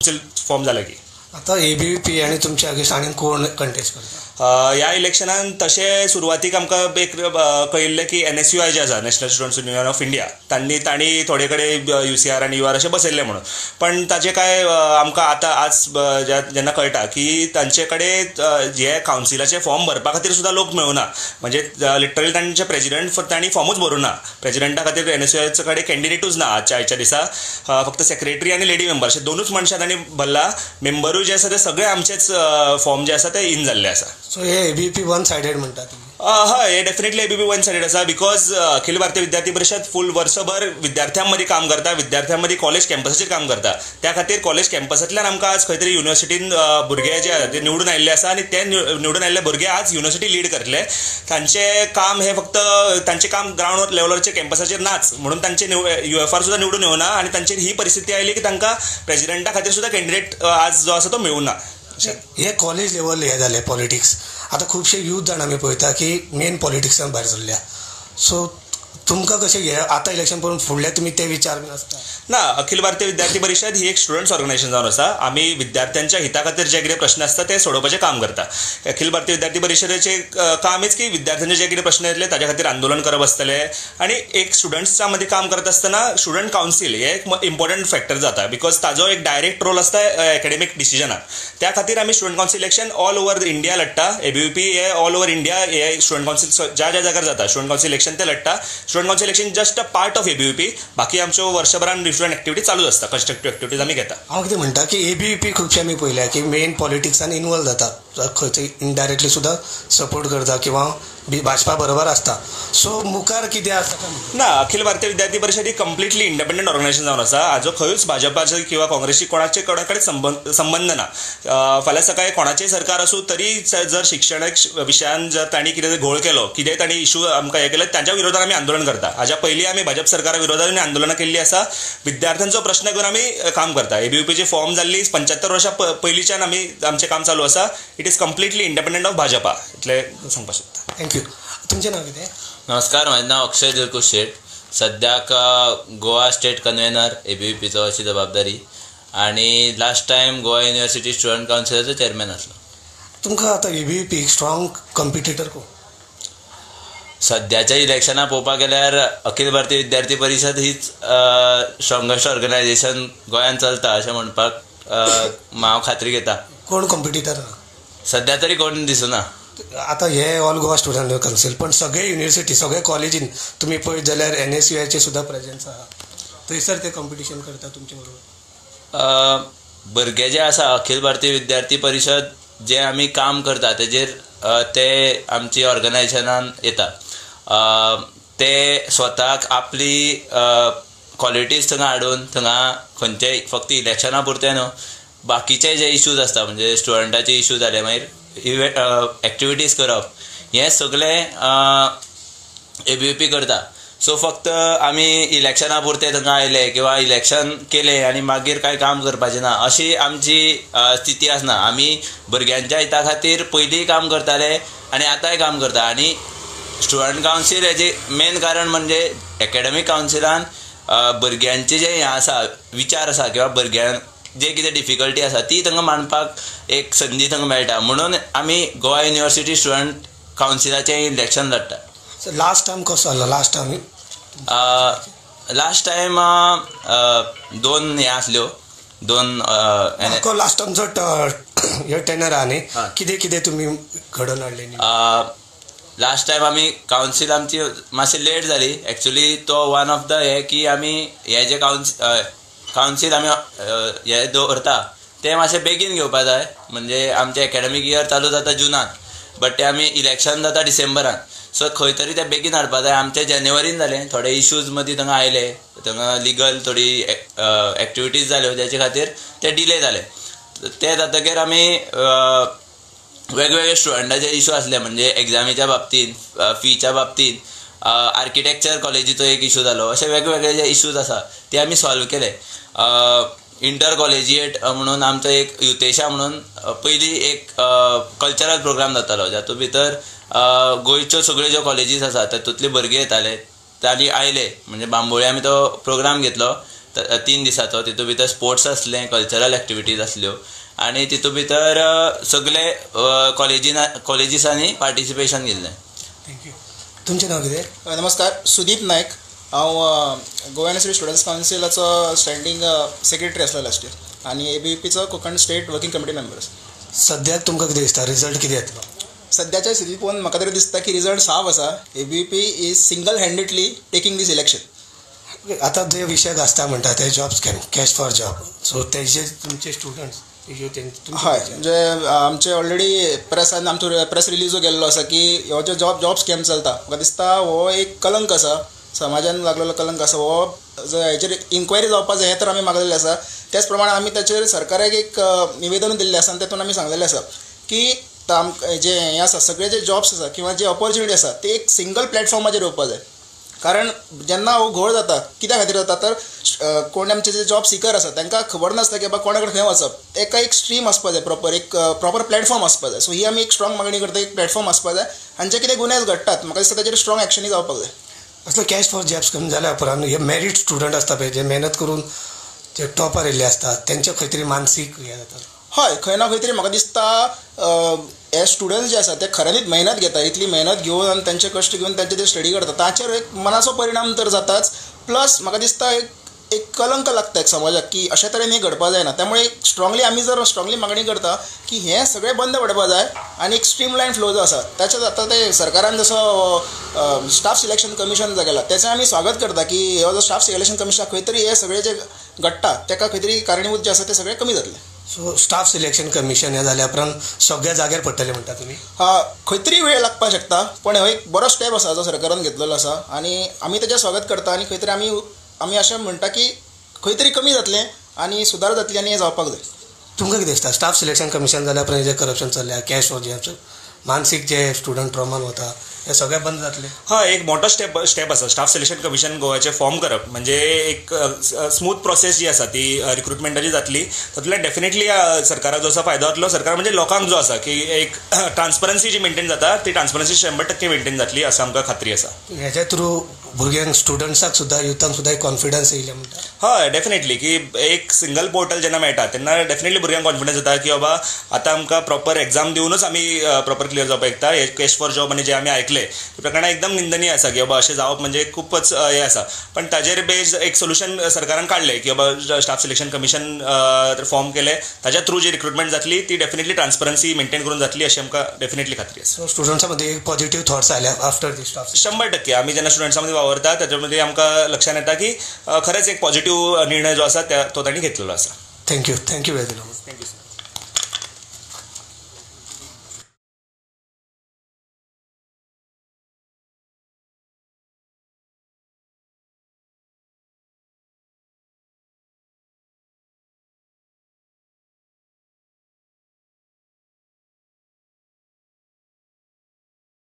Form जाला की आता ABVP आणि तुमच्या अगेन्स्ट आनी कोण कंटेस्ट करता? ह्या इलेक्शनान तशें सुरवातीक आमकां एक कळिल्लें की NSUI जे आसा national students union of India तांणी थोडे कडेन UCR आनी UR अशें बसयल्ले म्हणून, पण ताचे काय आमकां आतां आज जेन्ना कळटा की तांचे कडेन जे कावन्सिलाचे फॉर्म भरपा खातीर सुद्दां लोक मेळूना. म्हणजे लिटरली तांचे प्रेजिडंट तांणी फॉर्मूच भरूना. प्रेजिडंटा खातीर NSUI कडेन कॅन्डिडेटूच ना आयच्या दिसा. फक्त सेक्रेटरी आनी लेडी मेंबर अशे दोनूच मनशां तांणी भरला. मेंबरूय जे आसा ते सगळे आमचेच फॉर्म जे आसा ते इन जाल्ले आसा. सो हे ABVP वन सायडेड म्हणटा तुम्ही? हय, हे डेफिनेटली ABVP वन सायडेड आसा. बिकॉज अखिल भारतीय विद्यार्थी परिषद फूल वर्सभर विद्यार्थ्यां काम करता, विद्यार्थ्यां मदीं कॉलेज कॅम्पसाचेर काम करता. त्या खातीर कॉलेज कॅम्पसांतल्यान आमकां आज खंय तरी युनिव्हर्सिटीन भुरगे जे ते निवडून आयिल्ले आसा आनी ते निवडून आयिल्ले भुरगे आज युनिव्हर्सिटी लीड करतले. तांचे काम हे फक्त तांचें काम ग्रावंड लेवलाचेर कॅम्पसाचेर नाच म्हणून तांचे UFR सुद्दां निवडून येवना आनी तांचेर ही परिस्थिती आयली की तांकां प्रेजिडंटा खातीर सुद्दां कॅन्डिडेट आज जो आसा तो मेळूना. हे कॉलेज लेवल हे जालें पॉलिटिक्स. आता खुबशे यूथ जाण आमी पळयता की मेन पॉलिटिक्सान भायर सरल्या. सो तुमकां कशें घे आतां इलेक्शन पळोवन फुडले तुमी ते विचार बीन आसता? ना, अखिल भारतीय विद्यार्थी परिषद ही एक स्टुडंट्स ऑर्गनायझेशन जावन आसा. आमी विद्यार्थ्यांच्या हिता खातीर जे कितें प्रश्न आसता ते सोडोवपाचें काम करता. अखिल भारतीय विद्यार्थी परिशदेचें कामच की विद्यार्थ्यांचे जे कितें प्रश्न येतले ताच्या खातीर आंदोलन करप आसतलें. आनी एक स्टुडंट्सच्या मदीं काम करता आसतना स्टुडंट कावन्सील हे एक इम्पॉर्टंट फॅक्टर जाता. बिकॉज ताजो एक डायरेक्ट रोल आसता एकेडेमीक डिसिजनाक. त्या खातीर आमी student council election all over India लडटा. ABVP हे ऑल ओवर इंडिया हे स्टुडंट कावन्सील ज्या ज्या जाग्यार जाता स्टुडंट कावन्सील इलेक्शन ते लडटा. Student council election just a part of ABVP. बाकी आमच्यो वर्षभरान डिफरंट एक्टिविटी चालू आसता, कन्स्ट्रक्टिव्ह एक्टिविटीज आमी घेता. हांव कितें म्हणटा की ABVP खुबशे आमी पळयल्या की मेन पॉलिटिक्सान इन्वॉल्व जाता, खंय तरी इनडायरेक्टली सुद्दां सपोर्ट करता किंवा भाजपा बरोबर आसता. सो मुखार कितें आसता? ना, अखिल भारतीय विद्यार्थी परिषद ही कंप्लिटली इंडिपेंडंट ऑर्गनायझेशन जावन आसा. हाजो खंयूच भाजपाचे किंवा काँग्रेसची कोणाचे कडेन संबंध ना. फाल्यां सकाळी कोणाचेय सरकार आसूं तरी जर शिक्षणीक विशयान जर तांणी कितें घोळ केलो, कितेंय तांणी इशू आमकां हे केले, तांच्या विरोधात आमी आंदोलन करता. हाज्या पयलीं आमी भाजप सरकारा विरोधात आंदोलनां केल्ली आसा. विद्यार्थ्यांचो प्रश्न घेवन आमी काम करता. ABVPची फॉर्म जाल्ली 75 वर्सां पयलींच्यान आमी आमचें काम चालू आसा. It is completely independent of Bhajpa, इतलें सांगपाक सोदता. थँक्यू. तुमचें नांव कितें? नमस्कार, म्हाजें नांव अक्षय दिलकुश शेट. सद्याक गोवा स्टेट कन्व्हेनर ABVPचो अशी जबाबदारी आनी last time Goa university student कावन्सिलाचो चेअरमॅन आसलो. तुमकां आतां ABVP स्ट्रॉंग कॉम्पिटिटर कोण? सद्याच्या इलेक्शनाक पळोवपाक गेल्यार अखिल भारतीय विद्यार्थी परिषद हीच स्ट्रॉंगस्ट ऑर्गनायझेशन गोंयांत चलता अशें म्हणपाक हांव खात्री घेता. कोण कॉम्पिटिटर? सद्या तरी कोण दिसना. आता हे ऑल गोवा स्टुडंट कावन्सील, पण सगळे युनिव्हर्सिटी सगळे कॉलेजीन तुम्ही पळयत जाल्यार NSUIचे सुद्दां प्रेजेन्स आहा. थंयसर ते कॉम्पिटिशन करता तुमचे बरोबर? भुरगे जे आसा अखिल भारतीय विद्यार्थी परिषद जे आमी काम करता तेजेर ते आमची ऑर्गनायझेशनान येता. ते स्वताक आपली क्वॉलिटीज थंय हाडून थंय खंयचेय फक्त इलेक्शना पुरते न्हू, बाकीचे जे इश्यूज आसता म्हणजे स्टुडंटाचे इश्यू जाले, मागीर एक्टिविटीज करप, हें सगळें ABVP करता. सो फक्त आमी इलेक्शना पुरते थंय आयले किंवा इलेक्शन केले आनी मागीर कांय काम करपाचें ना अशी आमची स्थिती आसना. आमी भुरग्यांच्या हिता खातीर पयलींय काम करताले आनी आतांय काम करता. आनी स्टुडंट कावन्सील हेजे मेन कारण म्हणजे एकेडमीक कावन्सिलान भुरग्यांचे जे हें आसा विचार आसा किंवा भुरग्यां जे कितें डिफिकल्टी आसा ती थंय मांडपाक एक संदी थंय मेळटा. म्हणून आमी गोवा युनिव्हर्सिटी स्टुडंट कावन्सिलाचें इलेक्शन लडटा. लास्ट टायम कसो जालो? लास्ट टायम 2 हे आसल्यो, 2 लास्ट टायमचो हे टेनर आहा न्ही, कितें कितें तुमी घडोवन हाडले? लास्ट टायम आमी कावन्सील आमची मातशी लेट जाली. एक्चुली तो वन ऑफ द हे की आमी हे जे कावन्सील आमी हे दवरता ते मातशें बेगीन घेवपा जाय. म्हणजे आमचें एकेडमीक इयर चालू जाता जुनान, बट ते आमी इलेक्शन जाता डिसेंबरान. सो खंय तरी ते बेगीन हाडपा जाय. आमचें जानेवारीन जालें, थोडे इश्यूज मदीं थंय आयले, थंय लिगल थोडी एक्टिविटीज जाल्यो जाचे खातीर ते डिले जाले. ते जातकीर आमी वेगवेगळे स्टुडंटाचे इश्यू आसले, म्हणजे एग्जामीच्या बाबतींत, फीच्या बाबतींत, आर्किटेक्चर कॉलेजीचो एक इश्यू जालो. अशे वेगवेगळे जे इश्यूज आसा ते आमी सॉल्व केले. इंटर कॉलेजिएट म्हणून आमचो एक युतेशा म्हणून पयलीं एक कल्चरल प्रोग्राम जातालो, जातूंत भितर गोंयच्यो सगळ्यो ज्यो कॉलेजीस आसा तातूंतले भुरगे येताले, तांणी आयले, म्हणजे बांबोळे आमी तो प्रोग्राम घेतलो 3 दिसाचो. तितूंत भितर स्पोर्ट्स असले, कल्चरल एक्टिविटीज आसल्यो आनी तितूंत भितर सगळे कॉलेजीसांनी पार्टिसिपेशन केल्लें. थँक्यू. तुमचें नांव कितें? नमस्कार, सुदीप नायक. हांव गोवा युनिव्हर्सिटी स्टुडंट्स कावन्सिलाचो स्टँडींग सेक्रेटरी आसलो लास्ट इयर आनी ABVPचो Konkan state working committee member. सद्याक तुमकां कितें दिसता रिजल्ट कितें येतलो? सद्याच्या स्थितीत पळोवन म्हाका तरी दिसता की रिजल्ट साफ आसा. ABVP is single handedly taking this election. आता जे विशय आसता म्हणटा ते job scam, cash for job, so तेजे तुमचे स्टुडंट्स हय, म्हणजे आमचे ऑलरेडी प्रेसान आमचो प्रेस रिलीजो गेल्लो आसा की हो जो जॉब स्कॅम चलता, म्हाका दिसता हो एक कलंक आसा, समाजान लागलेलो कलंक आसा. हो जो हेचेर इन्क्वायरी जावपाक जाय हे तर आमी मागलेले आसा. त्याच प्रमाणे आमी ताचेर सरकाराक एक निवेदन दिल्लें आसा आनी तातूंत आमी सांगलेलें आसा की जे हे आसा सगळे जे जॉब्स आसा किंवा जे ऑपॉर्च्युनिटी आसा ते एक सिंगल प्लॅटफॉर्माचेर येवपाक जाय. कारण जेन्ना हो घोळ जाता कित्या खातीर जाता तर कोण आमचे जे जॉब सिकर आसा तांकां खबर नासता की बाबा कोणा कडेन खंय वचप. एका एक स्ट्रीम आसपाक जाय, प्रॉपर प्लॅटफॉर्म आसपाक जाय. सो ही आमी एक स्ट्रॉंग मागणी करता, एक प्लॅटफॉर्म आसपाक जाय आनी जे कितें गुन्यांव घडटात म्हाका दिसता ताचेर स्ट्रॉंग एक्शनूय जावपाक जाय. असलो कॅश फॉर जॉब स्कॅम जाल्या उपरांत हे मेरीट स्टुडंट आसता पळय, जे मेहनत करून जे टॉपर येयल्ले आसतात तेंचे खंय तरी मानसीक हे जाता. हय, खंय ना खंय तरी म्हाका दिसता हे स्टुडंट्स जे आसा ते खऱ्यांनीच मेहनत घेता, इतली मेहनत घेवन आनी तांचे कश्ट घेवन तांचे ते स्टडी करता, ताचेर एक मनाचो परिणाम तर जाताच. प्लस म्हाका दिसता एक कलंक लागता एक समाजाक की अशे तरेन हें घडपाक जायना. त्यामुळे आमी जर स्ट्रॉंगली मागणी करता की हें सगळें बंद पडपाक जाय आनी एक स्ट्रीमलायन फ्लो जो आसा ताचेर आतां ते सरकारान जसो स्टाफ सिलेक्शन कमिशन जो केला तेचें आमी स्वागत करता की हो जो स्टाफ सिलेक्शन कमिशन खंय तरी हे सगळे जे घडटा ताका खंय तरी कारणीभूत जे आसा ते सगळे कमी जातले. सो स्टाफ सिलेक्शन कमिशन हे जाल्या उपरांत सगळ्या जाग्यार पडटले म्हणटा तुमी? खंय तरी वेळ लागपाक शकता, पण हो एक बरो स्टेप आसा जो सरकारान घेतलेलो आसा आनी आमी तेजें स्वागत करता. आनी खंय तरी आमी अशें म्हणटा की खंय तरी कमी जातलें आनी सुदार जातली आनी हें जावपाक जाय. तुमकां कितें दिसता स्टाफ सिलेक्शन कमिशन जाल्या उपरांत जे करप्शन चल्ल्या, कॅश फॉर जॉब, मानसीक जे स्टुडंट ट्रॉमान वता हे सगळें बंद जातले? हा, एक मोठो स्टेप आसा स्टाफ सिलेक्शन कमिशन गोवाचे फॉर्म करप. म्हणजे एक स्मूथ प्रोसेस जी आसा ती रिक्रुटमेंटाची जातली. तातूंतल्यान डेफिनेटली सरकाराक जो आसा फायदो जातलो. सरकार म्हणजे लोकांक जो आसा की एक ट्रान्सपरन्सी जी मेंटेन जाता ती ट्रान्सपरन्सी 100% मेंटेन जातली असं आमकां खात्री आसा. हेच्या थ्रू भुरग्यांक, स्टुडंट्साक सुद्दां, युथांक सुद्दां एक कॉन्फिडन्स येयले म्हणटा? हय, डेफिनेटली की एक सिंगल पोर्टल जेन्ना मेळटा तेन्ना डेफिनेटली भुरग्यांक कॉन्फिडन्स येता की बाबा आतां आमकां प्रॉपर एग्जाम दिवनूच आमी प्रॉपर क्लियर जावपाक शकता. हे कॅश फॉर जॉब आनी जे आमी ऐकले ते प्रकरणां एकदम निंदनीय आसा की बाबा अशें जावप म्हणजे खूपच हे आसा. पण ताजेर बेस्ड एक सोल्युशन सरकारान काडलें की बाबा स्टाफ सिलेक्शन कमिशन फॉर्म केले, ताच्या थ्रू जी रिक्रुटमेंट जातली ती डेफिनेटली ट्रान्सपरन्सी मेंटेन करून जातली अशी आमकां डेफिनेटली खात्री आसा. सो स्टुडंट्सा मध्ये एक पॉझिटिव्ह थॉट्स आल्या आफ्टर दी स्टाफ? 100% आमी जेन्ना स्टुडंट्सा मध्ये वावरता त्याच्यामध्ये आमकां लक्षात येता की खरेंच एक पॉझिटिव्ह निर्णय जो आसा तो तांणी घेतलेलो आसा. Thank you very much. Thank you sir.